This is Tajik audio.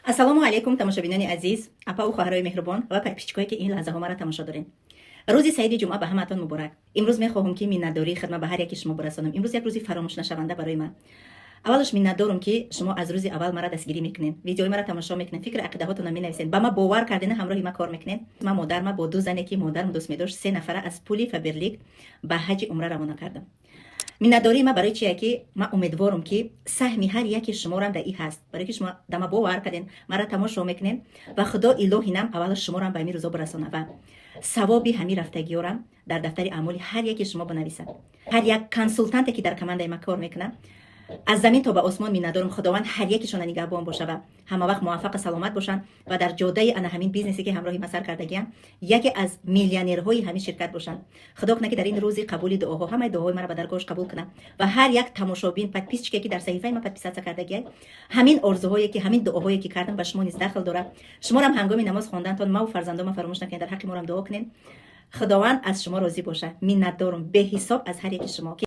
ассалому алайкум тамошобинони азиз, апа у хоҳарои меҳрубон ва пайпичкое ки ин лаҳзаҳо маро тамошо дорем. рӯзи саиди ҷумъа ба ҳамаатон муборак. имрӯз мехоҳам ки миннатдории хидмат ба ҳар яки шумо барасонам. имрӯз як рӯзи фаромӯшнашаванда барои ман. аввалаш миннатдорам ки шумо аз рӯзи аввал мара дастгирӣ мекунед, видеои мара тамошо мекунед, фикри ақидаҳотонро менависед, ба ман бовар кардена ҳамроҳи ман кор мекунед. ман модарма бо ду зане ки модарам дӯст медошт 3 нафара аз пули фаберлик ба ҳаҷи умра равона кардам. миннатдории ман барои чие ки ман умедворам ки саҳми ҳар яки шуморам дар ин ҳаст, барои ки шумо дама бовар карден, мара тамошо мекунед ва худо илоҳи нам аввалаш шуморам ба ҳамин рӯзо бирасона ва савоби ҳамин рафтагиёрам дар дафтари аъмоли ҳар яки шумо бинависад. ҳар як консултанте ки дар командаи ман кор мекунад, аз замин то ба осмон миннатдорам худованд ҳар якишона нигаҳбон боша ва ҳама вақт муваффақу саломат бошанд ва дар ҷодаи ана ҳамин бизнесе ки ҳамроҳи ман сар кардагиам яке аз миллионерҳои ҳамин ширкат бошанд. худо кунад ки дар ин рӯзи қабули дуоҳо ҳамаи дуоҳои маро ба даргоҳаш қабул кунад ва ҳар як тамошобин подписчике ки дар саҳифаи ман подписатсия кардагиай ҳамин орзуҳое ки ҳамин дуоҳое ки кардам ба шумо низ дахл дорад. шуморам ҳангоми намоз хондантон маву фарзандомам фаромӯш накунед, дар ҳаққи морам дуо кунед. худованд аз шумо розӣ бошад. миннатдорам беҳисоб аз ҳар яки шумо.